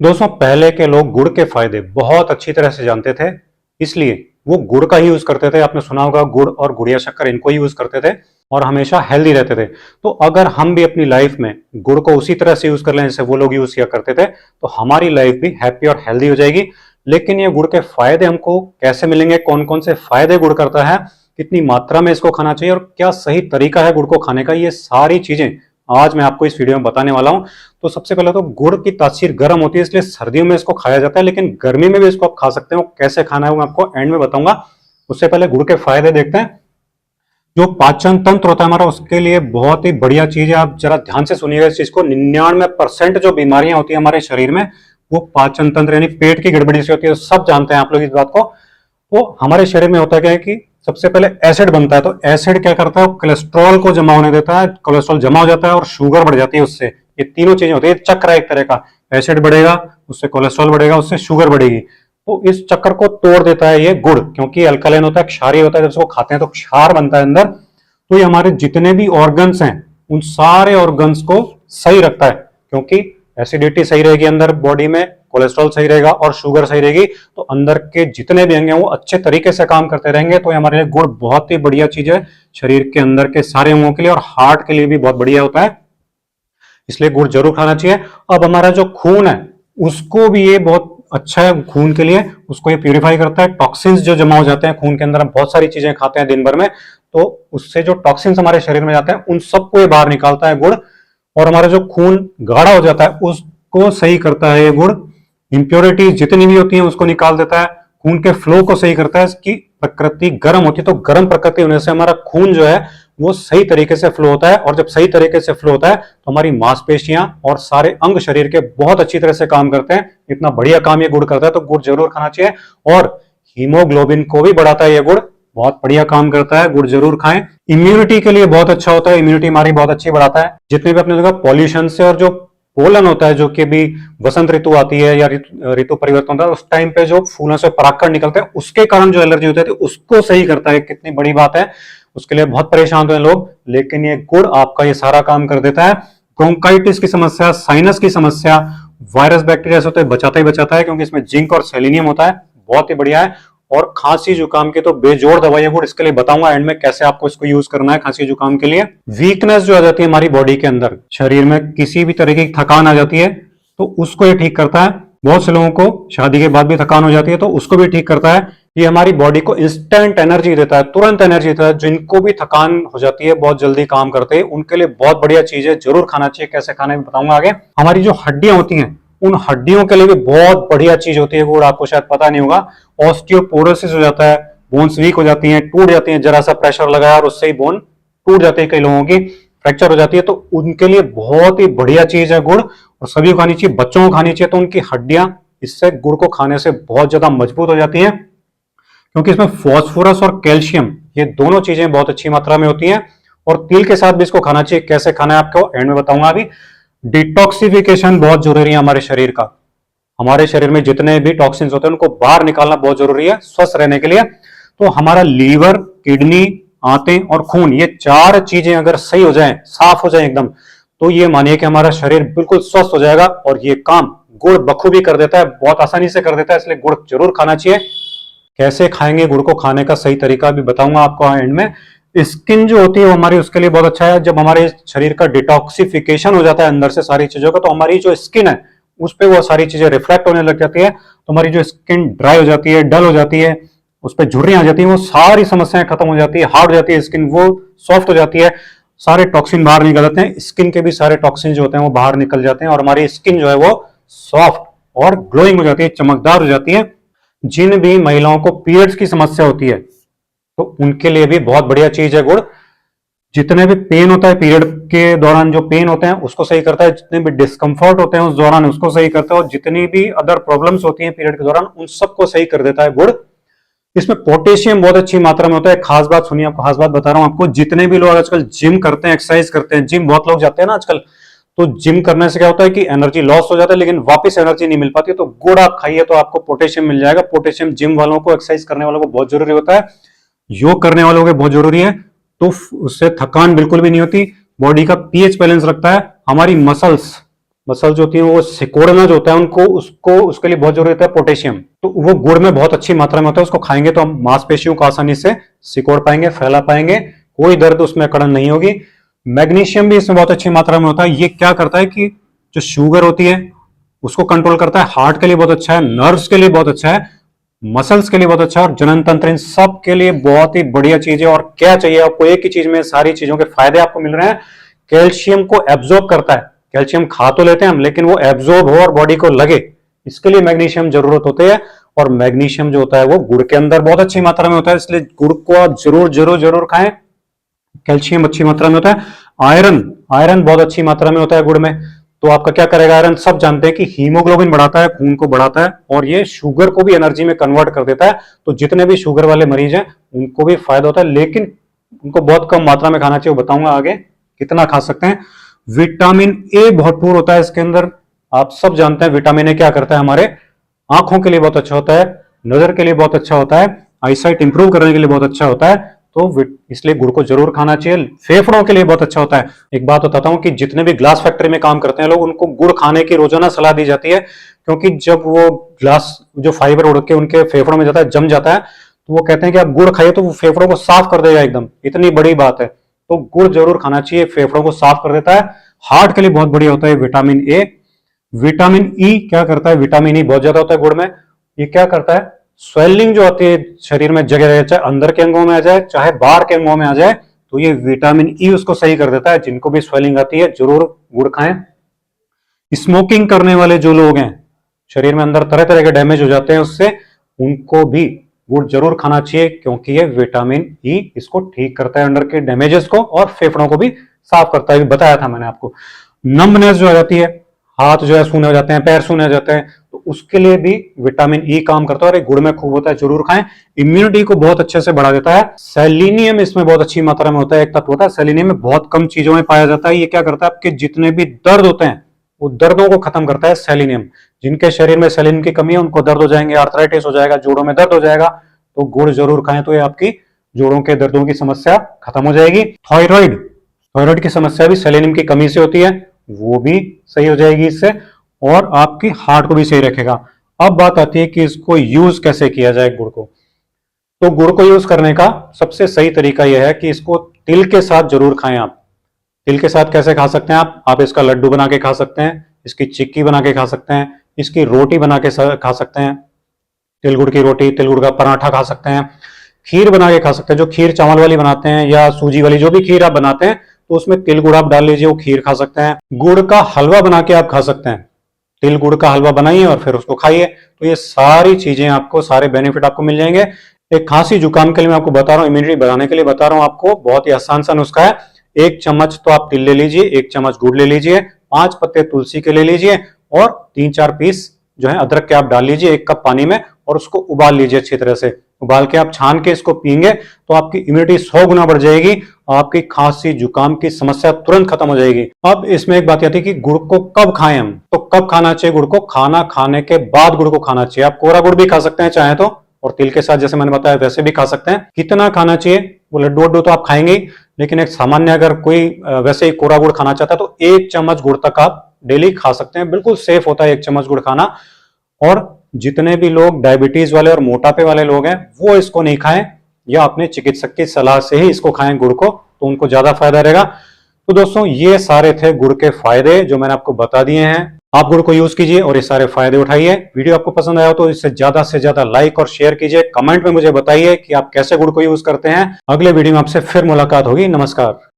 दोस्तों, पहले के लोग गुड़ के फायदे बहुत अच्छी तरह से जानते थे, इसलिए वो गुड़ का ही यूज करते थे। आपने सुना होगा गुड़ और गुड़िया शक्कर, इनको ही यूज करते थे और हमेशा हेल्दी रहते थे। तो अगर हम भी अपनी लाइफ में गुड़ को उसी तरह से यूज कर लें जैसे वो लोग यूज किया करते थे, तो हमारी लाइफ भी हैप्पी और हेल्दी हो जाएगी। लेकिन ये गुड़ के फायदे हमको कैसे मिलेंगे, कौन कौन से फायदे गुड़ करता है, कितनी मात्रा में इसको खाना चाहिए और क्या सही तरीका है गुड़ को खाने का, ये सारी चीजें आज मैं आपको इस वीडियो में बताने वाला हूं। तो सबसे पहले तो गुड़ की तासीर गर्म होती है, इसलिए सर्दियों में इसको खाया जाता है, लेकिन गर्मी में भी इसको आप खा सकते हो। कैसे खाना है वो मैं आपको एंड में बताऊंगा। उससे पहले गुड़ के फायदे देखते हैं। जो पाचन तंत्र होता है हमारा, उसके लिए बहुत ही बढ़िया चीज है। आप जरा ध्यान से सुनिएगा इस चीज को। 99% जो बीमारियां होती है हमारे शरीर में, वो पाचन तंत्र यानी पेट की गड़बड़ी से होती है। सब जानते हैं आप लोग इस बात को। वो हमारे शरीर में होता क्या है कि सबसे पहले एसिड बनता है। तो एसिड क्या करता है, कोलेस्ट्रॉल को जमा होने देता है। कोलेस्ट्रॉल जमा हो जाता है और शुगर बढ़ जाती है उससे। ये तीनों चीजें होती है, चक्र है एक तरह का। एसिड बढ़ेगा, उससे कोलेस्ट्रॉल बढ़ेगा, उससे शुगर बढ़ेगी। तो इस चक्कर को तोड़ देता है ये गुड़, क्योंकि अल्कलाइन होता है, क्षारीय होता है। जब इसको खाते हैं तो क्षार बनता है अंदर। तो ये हमारे जितने भी ऑर्गन्स हैं उन सारे ऑर्गन्स को सही रखता है, क्योंकि एसिडिटी सही रहेगी अंदर बॉडी में, कोलेस्ट्रॉल सही रहेगा और शुगर सही रहेगी, तो अंदर के जितने भी अंग हैं वो अच्छे तरीके से काम करते रहेंगे। तो ये हमारे लिए गुड़ बहुत ही बढ़िया चीज है शरीर के अंदर के सारे अंगों के लिए, और हार्ट के लिए भी बहुत बढ़िया होता है, इसलिए गुड़ जरूर खाना चाहिए। अब हमारा जो खून है उसको भी ये बहुत अच्छा है खून के लिए। उसको ये प्यूरिफाई करता है। टॉक्सिन्स जो जमा हो जाते हैं खून के अंदर, हम बहुत सारी चीजें खाते हैं दिन भर में, तो उससे जो टॉक्सिन्स हमारे शरीर में जाते हैं उन सबको ये बाहर निकालता है गुड़। और हमारा जो खून गाढ़ा हो जाता है उसको सही करता है ये गुड़। इंप्योरिटीज जितनी भी होती हैं उसको निकाल देता है। खून के फ्लो को सही करता है। इसकी प्रकृति गर्म होती है, तो गर्म प्रकृति होने से हमारा खून जो है वो सही तरीके से फ्लो होता है। और जब सही तरीके से फ्लो होता है तो हमारी मांसपेशियां और सारे अंग शरीर के बहुत अच्छी तरह से काम करते हैं। इतना बढ़िया काम ये गुड़ करता है, तो गुड़ जरूर खाना चाहिए। और हीमोग्लोबिन को भी बढ़ाता है ये गुड़, बहुत बढ़िया काम करता है, गुड़ जरूर खाएं। इम्यूनिटी के लिए बहुत अच्छा होता है, इम्यूनिटी हमारी बहुत अच्छी बढ़ाता है। जितने भी अपने जगह पॉल्यूशन से और जो पोलन होता है, जो कि भी वसंत ऋतु आती है या ऋतु परिवर्तन होता है, उस टाइम पे जो फूलों से परागकण निकलते हैं उसके कारण जो एलर्जी होती है तो उसको सही करता है। कितनी बड़ी बात है। उसके लिए बहुत परेशान होते हैं लोग, लेकिन ये गुड़ आपका ये सारा काम कर देता है। ब्रोंकाइटिस की समस्या, साइनस की समस्या, वायरस बैक्टीरिया से तो बचाता ही बचाता है, क्योंकि इसमें जिंक और सेलेनियम होता है। बहुत ही बढ़िया है। और खांसी जुकाम की तो बेजोड़ दवाई है गुड़। इसके लिए बताऊंगा एंड में कैसे आपको इसको यूज करना है खांसी जुकाम के लिए। वीकनेस जो आ जाती है हमारी बॉडी के अंदर, शरीर में किसी भी तरीके की थकान आ जाती है तो उसको ये ठीक करता है। बहुत से लोगों को शादी के बाद भी थकान हो जाती है तो उसको भी ठीक करता है। ये हमारी बॉडी को इंस्टेंट एनर्जी देता है, तुरंत एनर्जी देता है। जिनको भी थकान हो जाती है, बहुत जल्दी काम करते हैं, उनके लिए बहुत बढ़िया चीज है, जरूर खाना चाहिए। कैसे खाने में बताऊंगा आगे। हमारी जो हड्डियां होती हैं उन हड्डियों के लिए भी बहुत बढ़िया चीज होती है गुड़, आपको शायद पता नहीं होगा। ऑस्टियोपोरोसिस हो जाता है, बोन्स वीक हो जाती हैं, टूट जाती हैं, जरा सा प्रेशर लगाया और उससे ही बोन टूट जाती है, कई लोगों की फ्रैक्चर हो जाती है, तो उनके लिए बहुत ही बढ़िया चीज है गुड़। और सभी को खानी चाहिए, बच्चों को खानी चाहिए, तो उनकी हड्डियां इससे गुड़ को खाने से बहुत ज्यादा मजबूत हो जाती हैं, क्योंकि इसमें फॉस्फोरस और कैल्शियम ये दोनों चीजें बहुत अच्छी मात्रा में होती हैं। और तिल के साथ भी इसको खाना चाहिए। कैसे खाना है आपको एंड में बताऊंगा अभी। डिटॉक्सिफिकेशन बहुत जरूरी है हमारे शरीर का। हमारे शरीर में जितने भी टॉक्सिन्स होते हैं उनको बाहर निकालना बहुत जरूरी है स्वस्थ रहने के लिए। तो हमारा लीवर, किडनी, आंतें और खून, ये चार चीजें अगर सही हो जाएं, साफ हो जाएं एकदम, तो ये मानिए कि हमारा शरीर बिल्कुल स्वस्थ हो जाएगा। और ये काम गुड़ बखूबी कर देता है, बहुत आसानी से कर देता है, इसलिए गुड़ जरूर खाना चाहिए। कैसे खाएंगे गुड़ को, खाने का सही तरीका भी बताऊंगा आपको एंड में। स्किन जो होती है वो हमारी उसके लिए बहुत अच्छा है। जब हमारे शरीर का डिटॉक्सिफिकेशन हो जाता है अंदर से सारी चीजों का, तो हमारी जो स्किन है उस पर वो सारी चीजें रिफ्लेक्ट होने लग जाती है। तो हमारी जो स्किन ड्राई हो जाती है, डल हो जाती है, उस पर झुर्रियां आ जाती है, वो सारी समस्याएं खत्म हो जाती है। हार्ड हो जाती है स्किन, वो सॉफ्ट हो जाती है, सारे टॉक्सिन बाहर निकल जाते हैं। स्किन के भी सारे टॉक्सिन जो होते हैं वो बाहर निकल जाते हैं और हमारी स्किन जो है वो सॉफ्ट और ग्लोइंग हो जाती है, चमकदार हो जाती है। जिन भी महिलाओं को पीरियड्स की समस्या होती है तो उनके लिए भी बहुत बढ़िया चीज है गुड़। जितने भी पेन होता है पीरियड के दौरान, जो पेन होते हैं उसको सही करता है। जितने भी डिस्कंफर्ट होते हैं उस दौरान उसको सही करता है। और जितनी भी अदर प्रॉब्लम्स होती हैं पीरियड के दौरान उन सबको सही कर देता है गुड़। इसमें पोटेशियम बहुत अच्छी मात्रा में होता है। खास बात सुनिए, आपको खास बात बता रहा हूं आपको। जितने भी लोग आजकल जिम करते हैं, एक्सरसाइज करते हैं, जिम बहुत लोग जाते हैं ना आजकल, तो जिम करने से क्या होता है कि एनर्जी लॉस हो जाता है, लेकिन वापस एनर्जी नहीं मिल पाती। तो गुड़ आप खाइए तो आपको पोटेशियम मिल जाएगा। पोटेशियम जिम वालों को, एक्सरसाइज करने वालों को बहुत जरूरी होता है, योग करने वालों को बहुत जरूरी है। तो उससे थकान बिल्कुल भी नहीं होती, बॉडी का पीएच बैलेंस रखता है, हमारी मसल्स मसल्स जो होती है वो सिकोड़ना जो होता है उनको, उसको उसके लिए बहुत जरूरत है पोटेशियम, तो वो गुड़ में बहुत अच्छी मात्रा में होता है। उसको खाएंगे तो हम मांसपेशियों को आसानी से सिकोड़ पाएंगे, फैला पाएंगे, कोई दर्द उसमें अकड़न नहीं होगी। मैग्नीशियम भी इसमें बहुत अच्छी मात्रा में होता है। ये क्या करता है कि जो शुगर होती है उसको कंट्रोल करता है, हार्ट के लिए बहुत अच्छा है, नर्व्स के लिए बहुत अच्छा है, मसल्स के लिए बहुत अच्छा है, और जनन तंत्र, इन सब के लिए बहुत ही बढ़िया चीज है। और क्या चाहिए आपको, एक ही चीज में सारी चीजों के फायदे आपको मिल रहे हैं। कैल्शियम को एब्जॉर्ब करता है, कैल्शियम खा तो लेते हैं हम, लेकिन वो एब्जॉर्ब हो और बॉडी को लगे, इसके लिए मैग्नीशियम जरूरत होती है। और मैग्नीशियम जो होता है वो गुड़ के अंदर बहुत अच्छी मात्रा में होता है, इसलिए गुड़ को आप जरूर जरूर जरूर खाएं। कैल्शियम अच्छी मात्रा में होता है। आयरन, आयरन बहुत अच्छी मात्रा में होता है गुड़ में। तो आपका क्या करेगा आयरन, सब जानते हैं कि हीमोग्लोबिन बढ़ाता है, खून को बढ़ाता है, और ये शुगर को भी एनर्जी में कन्वर्ट कर देता है। तो जितने भी शुगर वाले मरीज हैं उनको भी फायदा होता है, लेकिन उनको बहुत कम मात्रा में खाना चाहिए, वो बताऊंगा आगे कितना खा सकते हैं। विटामिन ए भरपूर होता है इसके अंदर। आप सब जानते हैं विटामिन ए क्या करता है, हमारे आंखों के लिए बहुत अच्छा होता है, नजर के लिए बहुत अच्छा होता है, आईसाइट इंप्रूव करने के लिए बहुत अच्छा होता है। तो इसलिए गुड़ को जरूर खाना चाहिए। फेफड़ों के लिए बहुत अच्छा होता है। एक बात बताता हूं कि जितने भी ग्लास फैक्ट्री में काम करते हैं लोग, उनको गुड़ खाने की रोजाना सलाह दी जाती है, क्योंकि जब वो ग्लास जो फाइबर उड़ के उनके फेफड़ों में जाता है, जम जाता है, तो वो कहते हैं कि आप गुड़ खाइए तो वो फेफड़ों को साफ कर देगा एकदम, इतनी बड़ी बात है। तो गुड़ जरूर खाना चाहिए, फेफड़ों को साफ कर देता है, हार्ट के लिए बहुत बढ़िया होता है विटामिन ए। विटामिन ई क्या करता है, विटामिन ई बहुत ज्यादा होता है गुड़ में। ये क्या करता है, स्वेलिंग जो आती है शरीर में जगह रहे, चाहे अंदर के अंगों में आ जाए चाहे बाहर के अंगों में आ जाए, तो ये विटामिन ई उसको सही कर देता है। जिनको भी स्वेलिंग आती है जरूर गुड़ खाएं। स्मोकिंग करने वाले जो लोग हैं, शरीर में अंदर तरह तरह के डैमेज हो जाते हैं उससे, उनको भी गुड़ जरूर खाना चाहिए, क्योंकि ये विटामिन ई इसको ठीक करता है, अंदर के डैमेजेस को, और फेफड़ों को भी साफ करता है, बताया था मैंने आपको। नम्बनेस जो आ जाती है, हाथ जो है सूने हो जाते हैं, पैर सूने हो जाते हैं, तो उसके लिए भी विटामिन ई काम करता है, और ये गुड़ में खूब होता है, जरूर खाएं। इम्यूनिटी को बहुत अच्छे से बढ़ा देता है। सेलिनियम इसमें बहुत अच्छी मात्रा में होता है, एक तत्व होता है सेलिनियम में, बहुत कम चीजों में पाया जाता है। ये क्या करता है, आपके जितने भी दर्द होते हैं वो दर्दों को खत्म करता है सेलिनियम। जिनके शरीर में सेलिनियम की कमी है उनको दर्द हो जाएंगे, आर्थराइटिस हो जाएगा, जोड़ों में दर्द हो जाएगा, तो गुड़ जरूर खाएं, तो ये आपकी जोड़ों के दर्दों की समस्या खत्म हो जाएगी। थायराइड, थायराइड की समस्या भी सेलेनियम की कमी से होती है, वो भी सही हो जाएगी इससे, और आपकी हार्ट को भी सही रखेगा। अब बात आती है कि इसको यूज कैसे किया जाए गुड़ को। तो गुड़ को यूज करने का सबसे सही तरीका यह है कि इसको तिल के साथ जरूर खाएं आप। तिल के साथ कैसे खा सकते हैं आप इसका लड्डू बना के खा सकते हैं, इसकी चिक्की बना के खा सकते हैं, इसकी रोटी बना के खा सकते हैं, तिल गुड़ की रोटी, तिल गुड़ का पराठा खा सकते हैं, खीर बना के खा सकते हैं, जो खीर चावल वाली बनाते हैं या सूजी वाली, जो भी खीर आप बनाते हैं, तो उसमें तिल गुड़ आप डाल लीजिए, वो खीर खा सकते हैं। गुड़ का हलवा बना के आप खा सकते हैं, तिल गुड़ का हलवा बनाइए और फिर उसको खाइए। तो ये सारी चीजें आपको, सारे बेनिफिट आपको मिल जाएंगे। एक खांसी जुकाम के लिए मैं आपको बता रहा हूँ, इम्यूनिटी बढ़ाने के लिए बता रहा हूँ आपको, बहुत ही आसान सा नुस्खा है। 1 चम्मच तो आप तिल ले लीजिए, 1 चम्मच गुड़ ले लीजिए, 5 पत्ते तुलसी के ले लीजिए, और 3-4 पीस जो है अदरक के आप डाल लीजिए 1 कप पानी में, और उसको उबाल लीजिए अच्छी तरह से। उबाल के आप छान के इसको पीएंगे तो आपकी इम्यूनिटी 100 गुना बढ़ जाएगी, आपकी खांसी जुकाम की समस्या तुरंत खत्म हो जाएगी। अब इसमें एक बात आती है कि गुड़ को कब खाएं हम, तो कब खाना चाहिए गुड़ को, खाना खाने के बाद गुड़ को खाना चाहिए। आप कोरा गुड़ भी खा सकते हैं चाहे तो, और तिल के साथ जैसे मैंने बताया वैसे भी खा सकते हैं। कितना खाना चाहिए, वो लड्डू वड्डू तो आप खाएंगे ही, लेकिन एक सामान्य अगर कोई वैसे ही कोरा गुड़ खाना चाहता है तो 1 चम्मच गुड़ तक आप डेली खा सकते हैं, बिल्कुल सेफ होता है 1 चम्मच गुड़ खाना। और जितने भी लोग डायबिटीज वाले और मोटापे वाले लोग हैं वो इसको नहीं खाएं, या अपने चिकित्सक की सलाह से ही इसको खाएं गुड़ को, तो उनको ज्यादा फायदा रहेगा। तो दोस्तों ये सारे थे गुड़ के फायदे जो मैंने आपको बता दिए हैं। आप गुड़ को यूज कीजिए और ये सारे फायदे उठाइए। वीडियो आपको पसंद आया हो तो इसे ज्यादा से ज्यादा लाइक और शेयर कीजिए। कमेंट में मुझे बताइए कि आप कैसे गुड़ को यूज करते हैं। अगले वीडियो में आपसे फिर मुलाकात होगी। नमस्कार।